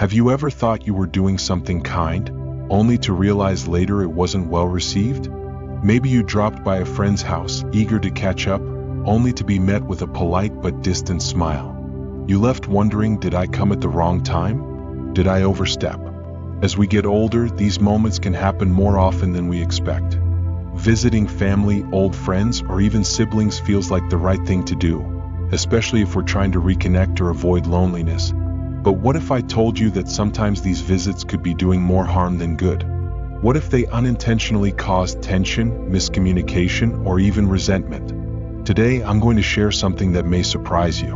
Have you ever thought you were doing something kind, only to realize later it wasn't well received? Maybe you dropped by a friend's house, eager to catch up, only to be met with a polite but distant smile. You left wondering, did I come at the wrong time? Did I overstep? As we get older, these moments can happen more often than we expect. Visiting family, old friends, or even siblings feels like the right thing to do, especially if we're trying to reconnect or avoid loneliness. But what if I told you that sometimes these visits could be doing more harm than good? What if they unintentionally cause tension, miscommunication, or even resentment? Today, I'm going to share something that may surprise you.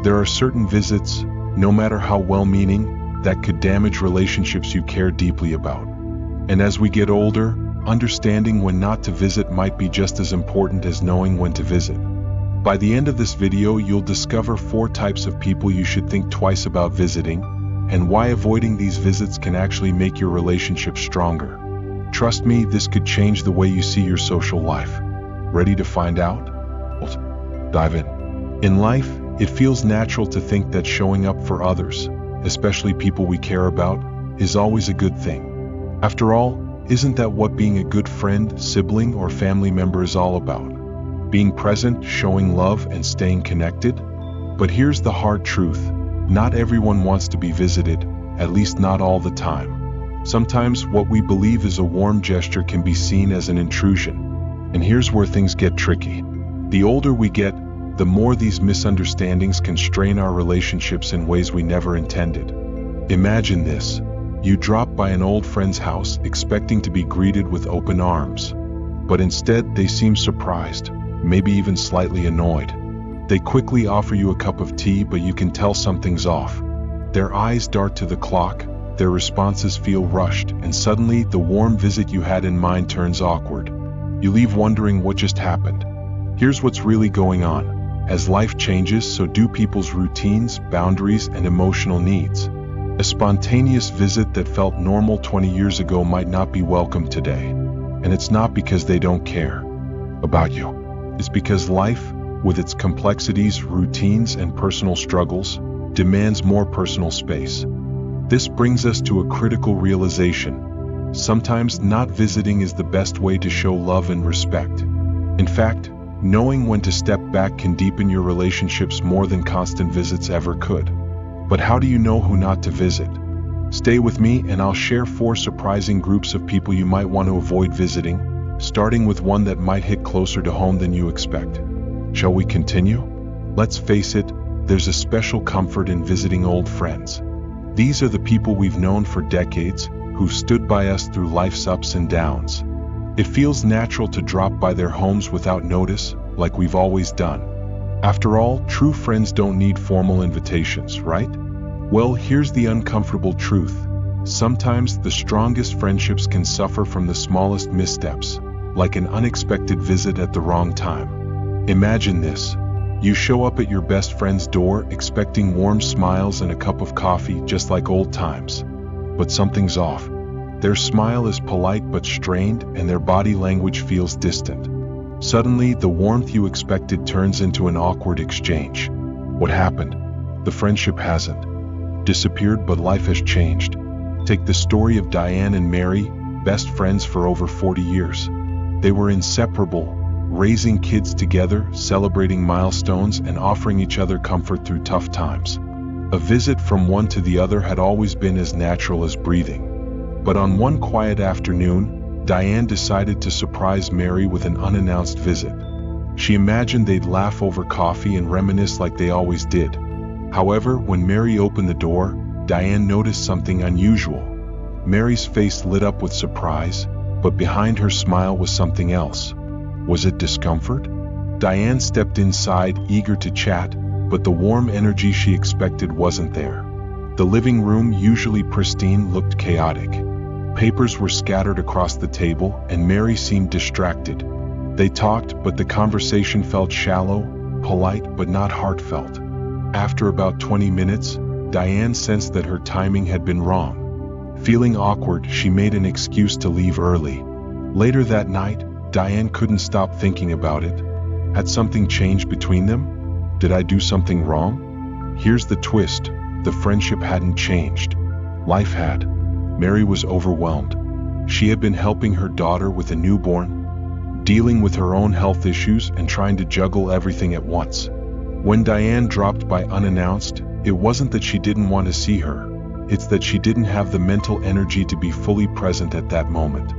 There are certain visits, no matter how well-meaning, that could damage relationships you care deeply about. And as we get older, understanding when not to visit might be just as important as knowing when to visit. By the end of this video, you'll discover 4 types of people you should think twice about visiting, and why avoiding these visits can actually make your relationship stronger. Trust me, this could change the way you see your social life. Ready to find out? Let's dive in. In life, it feels natural to think that showing up for others, especially people we care about, is always a good thing. After all, isn't that what being a good friend, sibling, or family member is all about? Being present, showing love, and staying connected? But here's the hard truth. Not everyone wants to be visited, at least not all the time. Sometimes what we believe is a warm gesture can be seen as an intrusion. And here's where things get tricky. The older we get, the more these misunderstandings can strain our relationships in ways we never intended. Imagine this. You drop by an old friend's house expecting to be greeted with open arms. But instead, they seem surprised, maybe even slightly annoyed. They quickly offer you a cup of tea, but you can tell something's off. Their eyes dart to the clock, their responses feel rushed, and suddenly the warm visit you had in mind turns awkward. You leave wondering what just happened. Here's what's really going on. As life changes, so do people's routines, boundaries, and emotional needs. A spontaneous visit that felt normal 20 years ago might not be welcome today. And it's not because they don't care about you. It's because life, with its complexities, routines, and personal struggles, demands more personal space. This brings us to a critical realization. Sometimes not visiting is the best way to show love and respect. In fact, knowing when to step back can deepen your relationships more than constant visits ever could. But how do you know who not to visit? Stay with me and I'll share 4 surprising groups of people you might want to avoid visiting, starting with one that might hit closer to home than you expect. Shall we continue? Let's face it, there's a special comfort in visiting old friends. These are the people we've known for decades, who've stood by us through life's ups and downs. It feels natural to drop by their homes without notice, like we've always done. After all, true friends don't need formal invitations, right? Well, here's the uncomfortable truth. Sometimes the strongest friendships can suffer from the smallest missteps, like an unexpected visit at the wrong time. Imagine this. You show up at your best friend's door expecting warm smiles and a cup of coffee just like old times. But something's off. Their smile is polite but strained, and their body language feels distant. Suddenly, the warmth you expected turns into an awkward exchange. What happened? The friendship hasn't disappeared, but life has changed. Take the story of Diane and Mary, best friends for over 40 years. They were inseparable, raising kids together, celebrating milestones, and offering each other comfort through tough times. A visit from one to the other had always been as natural as breathing. But on one quiet afternoon, Diane decided to surprise Mary with an unannounced visit. She imagined they'd laugh over coffee and reminisce like they always did. However, when Mary opened the door, Diane noticed something unusual. Mary's face lit up with surprise, but behind her smile was something else. Was it discomfort? Diane stepped inside, eager to chat, but the warm energy she expected wasn't there. The living room, usually pristine, looked chaotic. Papers were scattered across the table, and Mary seemed distracted. They talked, but the conversation felt shallow, polite, but not heartfelt. After about 20 minutes, Diane sensed that her timing had been wrong. Feeling awkward, she made an excuse to leave early. Later that night, Diane couldn't stop thinking about it. Had something changed between them? Did I do something wrong? Here's the twist. The friendship hadn't changed. Life had. Mary was overwhelmed. She had been helping her daughter with a newborn, dealing with her own health issues, and trying to juggle everything at once. When Diane dropped by unannounced, it wasn't that she didn't want to see her, it's that she didn't have the mental energy to be fully present at that moment.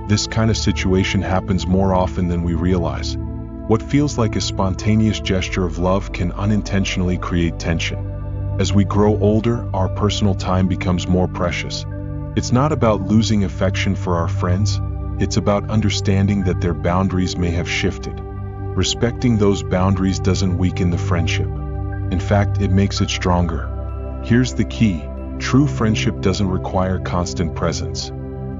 This kind of situation happens more often than we realize. What feels like a spontaneous gesture of love can unintentionally create tension. As we grow older, our personal time becomes more precious. It's not about losing affection for our friends, it's about understanding that their boundaries may have shifted. Respecting those boundaries doesn't weaken the friendship. In fact, it makes it stronger. Here's the key: true friendship doesn't require constant presence.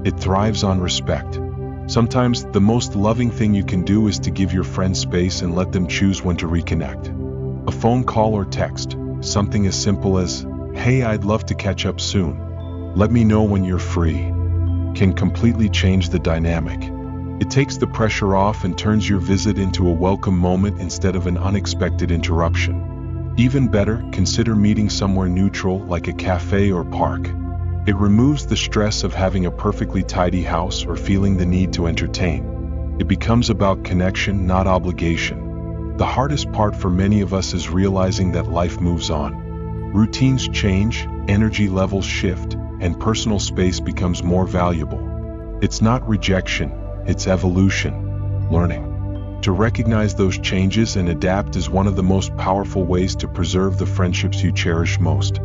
It thrives on respect. Sometimes the most loving thing you can do is to give your friend space and let them choose when to reconnect. A phone call or text, something as simple as, "Hey, I'd love to catch up soon. Let me know when you're free," can completely change the dynamic. It takes the pressure off and turns your visit into a welcome moment instead of an unexpected interruption. Even better, consider meeting somewhere neutral like a cafe or park. It removes the stress of having a perfectly tidy house or feeling the need to entertain. It becomes about connection, not obligation. The hardest part for many of us is realizing that life moves on. Routines change, energy levels shift, and personal space becomes more valuable. It's not rejection, it's evolution, learning. To recognize those changes and adapt is one of the most powerful ways to preserve the friendships you cherish most.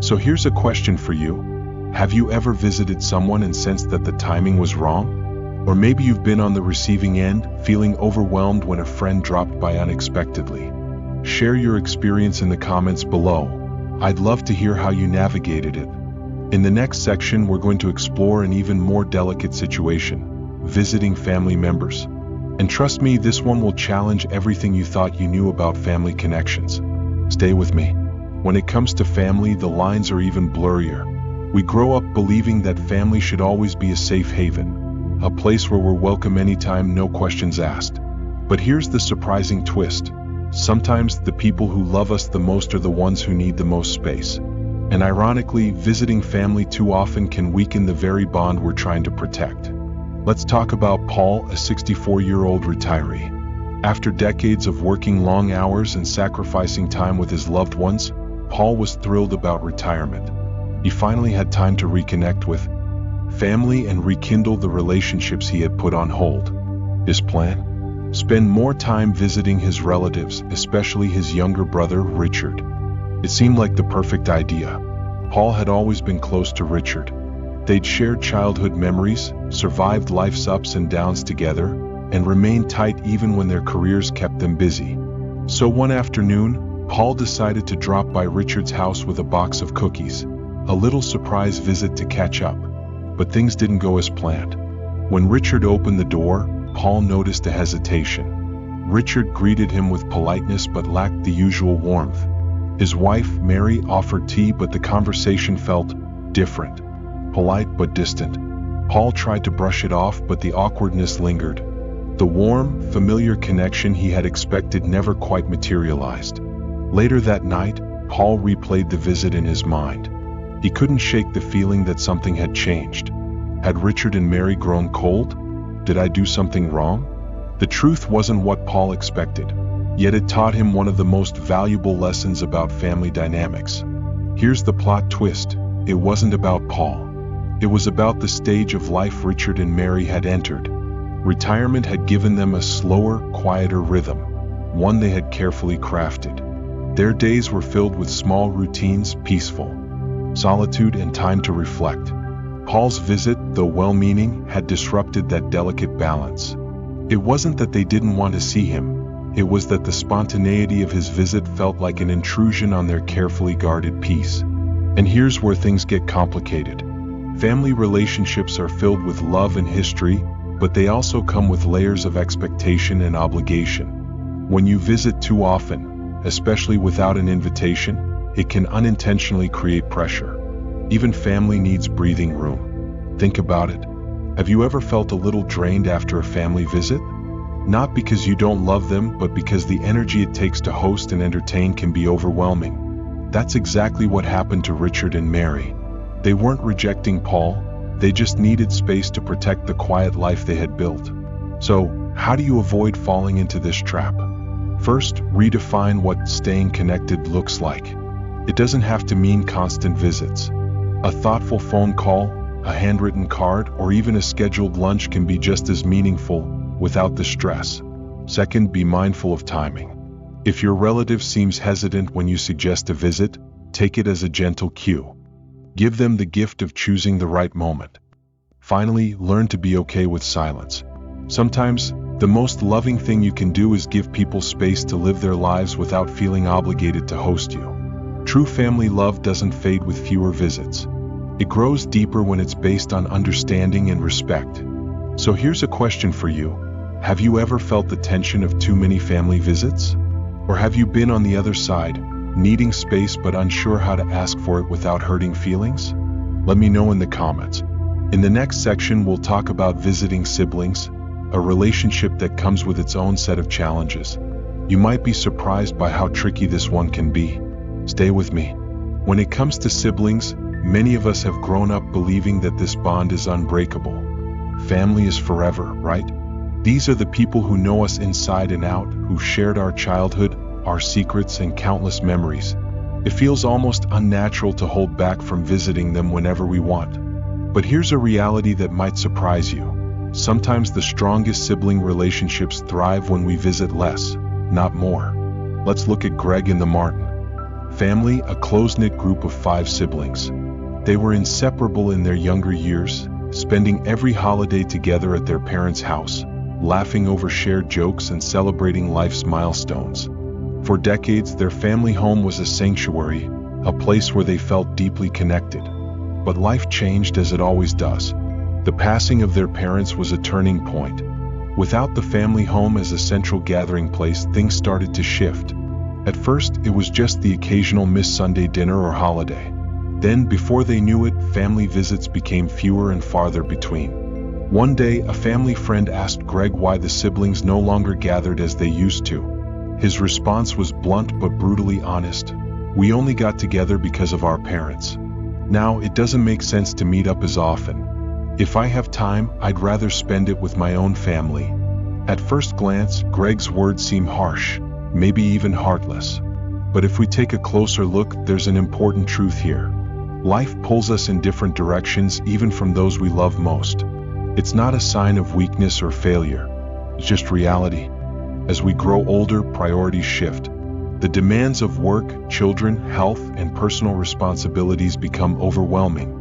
So here's a question for you. Have you ever visited someone and sensed that the timing was wrong? Or maybe you've been on the receiving end, feeling overwhelmed when a friend dropped by unexpectedly. Share your experience in the comments below. I'd love to hear how you navigated it. In the next section, we're going to explore an even more delicate situation: visiting family members. And trust me, this one will challenge everything you thought you knew about family connections. Stay with me. When it comes to family, the lines are even blurrier. We grow up believing that family should always be a safe haven, a place where we're welcome anytime, no questions asked. But here's the surprising twist. Sometimes the people who love us the most are the ones who need the most space. And ironically, visiting family too often can weaken the very bond we're trying to protect. Let's talk about Paul, a 64-year-old retiree. After decades of working long hours and sacrificing time with his loved ones, Paul was thrilled about retirement. He finally had time to reconnect with family and rekindle the relationships he had put on hold. His plan? Spend more time visiting his relatives, especially his younger brother, Richard. It seemed like the perfect idea. Paul had always been close to Richard. They'd shared childhood memories, survived life's ups and downs together, and remained tight even when their careers kept them busy. So one afternoon, Paul decided to drop by Richard's house with a box of cookies. A little surprise visit to catch up. But things didn't go as planned. When Richard opened the door, Paul noticed a hesitation. Richard greeted him with politeness but lacked the usual warmth. His wife, Mary, offered tea, but the conversation felt different. Polite but distant. Paul tried to brush it off, but the awkwardness lingered. The warm, familiar connection he had expected never quite materialized. Later that night, Paul replayed the visit in his mind. He couldn't shake the feeling that something had changed. Had Richard and Mary grown cold? Did I do something wrong? The truth wasn't what Paul expected, yet it taught him one of the most valuable lessons about family dynamics. Here's the plot twist. It wasn't about Paul. It was about the stage of life Richard and Mary had entered. Retirement had given them a slower, quieter rhythm, one they had carefully crafted. Their days were filled with small routines, peaceful solitude, and time to reflect. Paul's visit, though well-meaning, had disrupted that delicate balance. It wasn't that they didn't want to see him, it was that the spontaneity of his visit felt like an intrusion on their carefully guarded peace. And here's where things get complicated. Family relationships are filled with love and history, but they also come with layers of expectation and obligation. When you visit too often, especially without an invitation, it can unintentionally create pressure. Even family needs breathing room. Think about it. Have you ever felt a little drained after a family visit? Not because you don't love them, but because the energy it takes to host and entertain can be overwhelming. That's exactly what happened to Richard and Mary. They weren't rejecting Paul, they just needed space to protect the quiet life they had built. So, how do you avoid falling into this trap? First, redefine what staying connected looks like. It doesn't have to mean constant visits. A thoughtful phone call, a handwritten card, or even a scheduled lunch can be just as meaningful without the stress. Second, be mindful of timing. If your relative seems hesitant when you suggest a visit, take it as a gentle cue. Give them the gift of choosing the right moment. Finally, learn to be okay with silence. Sometimes, the most loving thing you can do is give people space to live their lives without feeling obligated to host you. True family love doesn't fade with fewer visits. It grows deeper when it's based on understanding and respect. So here's a question for you. Have you ever felt the tension of too many family visits? Or have you been on the other side, needing space but unsure how to ask for it without hurting feelings? Let me know in the comments. In the next section, we'll talk about visiting siblings, a relationship that comes with its own set of challenges. You might be surprised by how tricky this one can be. Stay with me. When it comes to siblings, many of us have grown up believing that this bond is unbreakable. Family is forever, right? These are the people who know us inside and out, who shared our childhood, our secrets, and countless memories. It feels almost unnatural to hold back from visiting them whenever we want. But here's a reality that might surprise you. Sometimes the strongest sibling relationships thrive when we visit less, not more. Let's look at Greg and the Martin family, a close-knit group of 5 siblings. They were inseparable in their younger years, spending every holiday together at their parents' house, laughing over shared jokes and celebrating life's milestones. For decades, their family home was a sanctuary, a place where they felt deeply connected. But life changed, as it always does. The passing of their parents was a turning point. Without the family home as a central gathering place, things started to shift. At first, it was just the occasional missed Sunday dinner or holiday. Then, before they knew it, family visits became fewer and farther between. One day, a family friend asked Greg why the siblings no longer gathered as they used to. His response was blunt but brutally honest. "We only got together because of our parents. Now, it doesn't make sense to meet up as often. If I have time, I'd rather spend it with my own family." At first glance, Greg's words seem harsh, maybe even heartless. But if we take a closer look, there's an important truth here. Life pulls us in different directions, even from those we love most. It's not a sign of weakness or failure. It's just reality. As we grow older, priorities shift. The demands of work, children, health, and personal responsibilities become overwhelming.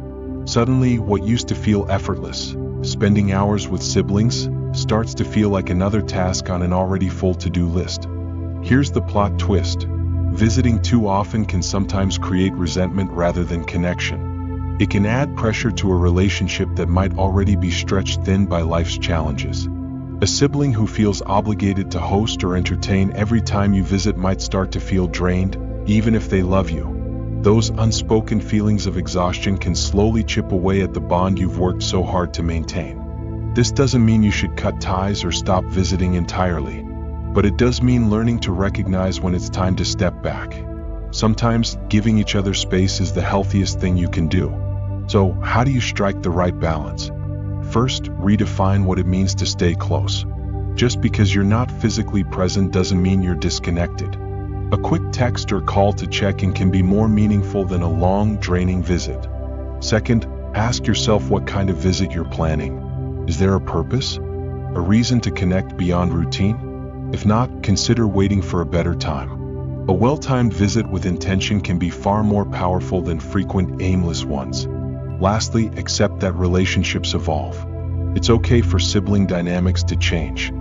Suddenly, what used to feel effortless, spending hours with siblings, starts to feel like another task on an already full to-do list. Here's the plot twist. Visiting too often can sometimes create resentment rather than connection. It can add pressure to a relationship that might already be stretched thin by life's challenges. A sibling who feels obligated to host or entertain every time you visit might start to feel drained, even if they love you. Those unspoken feelings of exhaustion can slowly chip away at the bond you've worked so hard to maintain. This doesn't mean you should cut ties or stop visiting entirely, but it does mean learning to recognize when it's time to step back. Sometimes, giving each other space is the healthiest thing you can do. So, how do you strike the right balance? First, redefine what it means to stay close. Just because you're not physically present doesn't mean you're disconnected. A quick text or call to check in can be more meaningful than a long, draining visit. Second, ask yourself what kind of visit you're planning. Is there a purpose? A reason to connect beyond routine? If not, consider waiting for a better time. A well-timed visit with intention can be far more powerful than frequent, aimless ones. Lastly, accept that relationships evolve. It's okay for sibling dynamics to change.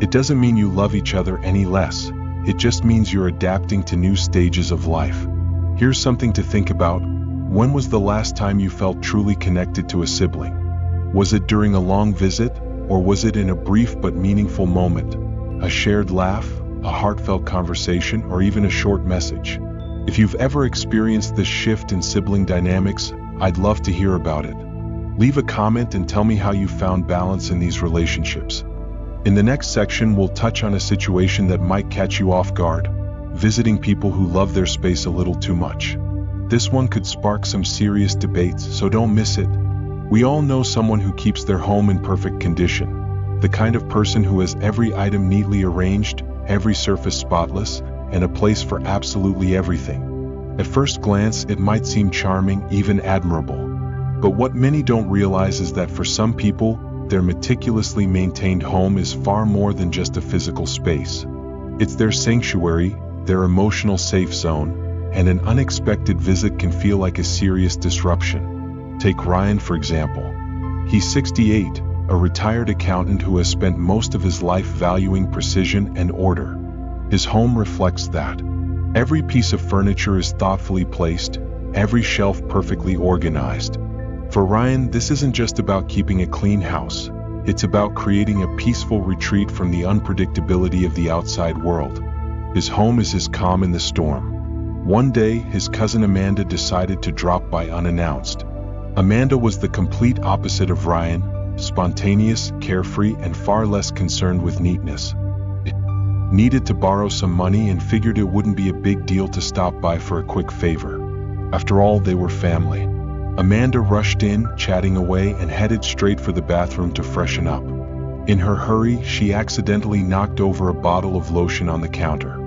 It doesn't mean you love each other any less. It just means you're adapting to new stages of life. Here's something to think about. When was the last time you felt truly connected to a sibling? Was it during a long visit, or was it in a brief but meaningful moment? A shared laugh, a heartfelt conversation, or even a short message? If you've ever experienced this shift in sibling dynamics, I'd love to hear about it. Leave a comment and tell me how you found balance in these relationships. In the next section, we'll touch on a situation that might catch you off guard: visiting people who love their space a little too much. This one could spark some serious debates, so don't miss it. We all know someone who keeps their home in perfect condition. The kind of person who has every item neatly arranged, every surface spotless, and a place for absolutely everything. At first glance, it might seem charming, even admirable. But what many don't realize is that for some people, their meticulously maintained home is far more than just a physical space. It's their sanctuary, their emotional safe zone, and an unexpected visit can feel like a serious disruption. Take Ryan, for example. He's 68, a retired accountant who has spent most of his life valuing precision and order. His home reflects that. Every piece of furniture is thoughtfully placed, every shelf perfectly organized. For Ryan, this isn't just about keeping a clean house. It's about creating a peaceful retreat from the unpredictability of the outside world. His home is his calm in the storm. One day, his cousin Amanda decided to drop by unannounced. Amanda was the complete opposite of Ryan, spontaneous, carefree, and far less concerned with neatness. Needed to borrow some money and figured it wouldn't be a big deal to stop by for a quick favor. After all, they were family. Amanda rushed in, chatting away, and headed straight for the bathroom to freshen up. In her hurry, she accidentally knocked over a bottle of lotion on the counter.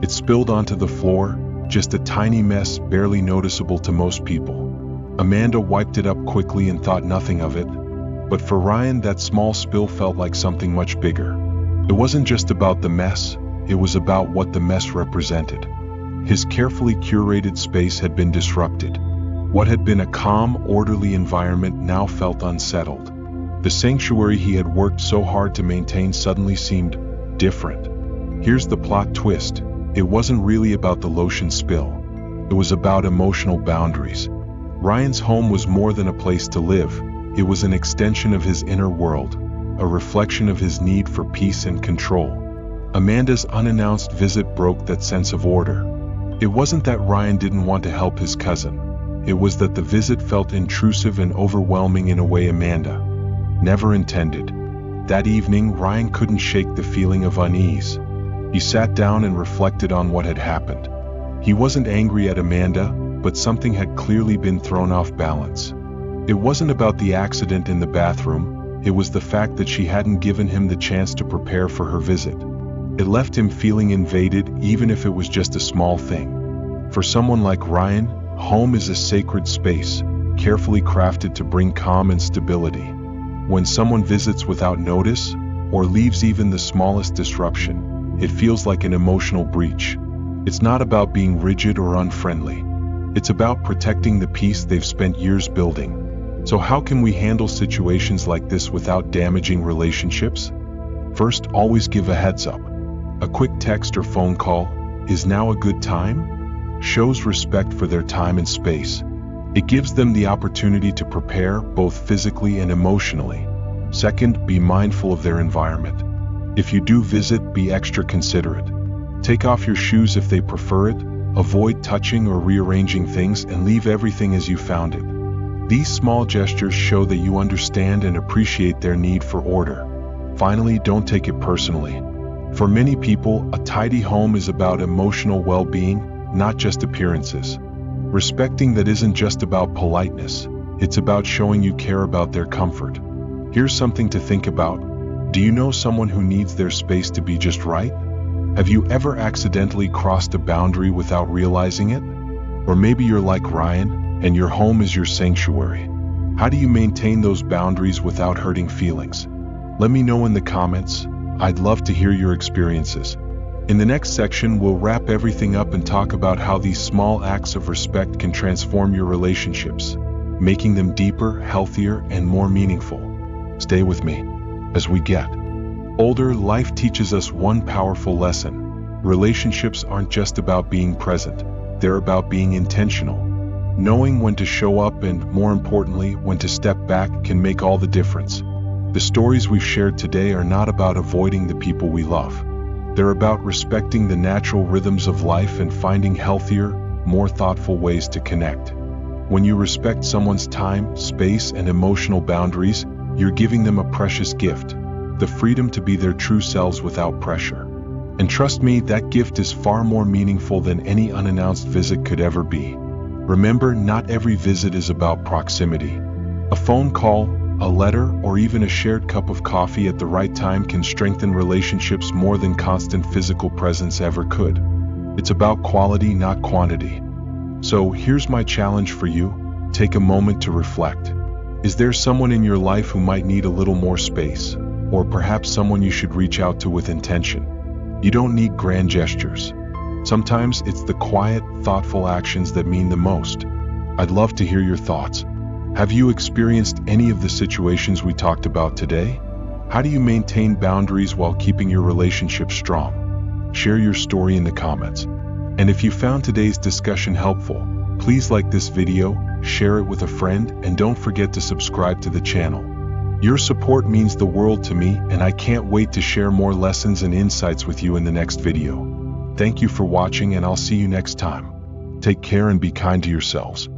It spilled onto the floor, just a tiny mess barely noticeable to most people. Amanda wiped it up quickly and thought nothing of it. But for Ryan, that small spill felt like something much bigger. It wasn't just about the mess, it was about what the mess represented. His carefully curated space had been disrupted. What had been a calm, orderly environment now felt unsettled. The sanctuary he had worked so hard to maintain suddenly seemed different. Here's the plot twist. It wasn't really about the lotion spill. It was about emotional boundaries. Ryan's home was more than a place to live. It was an extension of his inner world, a reflection of his need for peace and control. Amanda's unannounced visit broke that sense of order. It wasn't that Ryan didn't want to help his cousin. It was that the visit felt intrusive and overwhelming in a way Amanda never intended. That evening, Ryan couldn't shake the feeling of unease. He sat down and reflected on what had happened. He wasn't angry at Amanda, but something had clearly been thrown off balance. It wasn't about the accident in the bathroom, it was the fact that she hadn't given him the chance to prepare for her visit. It left him feeling invaded, even if it was just a small thing. For someone like Ryan, home is a sacred space, carefully crafted to bring calm and stability. When someone visits without notice, or leaves even the smallest disruption, it feels like an emotional breach. It's not about being rigid or unfriendly. It's about protecting the peace they've spent years building. So how can we handle situations like this without damaging relationships? First, always give a heads up. A quick text or phone call, "Is now a good time?" shows respect for their time and space. It gives them the opportunity to prepare, both physically and emotionally. Second, be mindful of their environment. If you do visit, be extra considerate. Take off your shoes if they prefer it, avoid touching or rearranging things, and leave everything as you found it. These small gestures show that you understand and appreciate their need for order. Finally, don't take it personally. For many people, a tidy home is about emotional well-being, not just appearances. Respecting that isn't just about politeness, it's about showing you care about their comfort. Here's something to think about. Do you know someone who needs their space to be just right? Have you ever accidentally crossed a boundary without realizing it? Or maybe you're like Ryan, and your home is your sanctuary. How do you maintain those boundaries without hurting feelings? Let me know in the comments. I'd love to hear your experiences. In the next section, we'll wrap everything up and talk about how these small acts of respect can transform your relationships, making them deeper, healthier, and more meaningful. Stay with me. As we get older, life teaches us one powerful lesson. Relationships aren't just about being present, they're about being intentional. Knowing when to show up and, more importantly, when to step back can make all the difference. The stories we've shared today are not about avoiding the people we love. They're about respecting the natural rhythms of life and finding healthier, more thoughtful ways to connect. When you respect someone's time, space, and emotional boundaries, you're giving them a precious gift, the freedom to be their true selves without pressure. And trust me, that gift is far more meaningful than any unannounced visit could ever be. Remember, not every visit is about proximity. A phone call, a letter, or even a shared cup of coffee at the right time can strengthen relationships more than constant physical presence ever could. It's about quality, not quantity. So here's my challenge for you. Take a moment to reflect. Is there someone in your life who might need a little more space? Or perhaps someone you should reach out to with intention? You don't need grand gestures. Sometimes it's the quiet, thoughtful actions that mean the most. I'd love to hear your thoughts. Have you experienced any of the situations we talked about today? How do you maintain boundaries while keeping your relationship strong? Share your story in the comments. And if you found today's discussion helpful, please like this video, share it with a friend, and don't forget to subscribe to the channel. Your support means the world to me, and I can't wait to share more lessons and insights with you in the next video. Thank you for watching, and I'll see you next time. Take care and be kind to yourselves.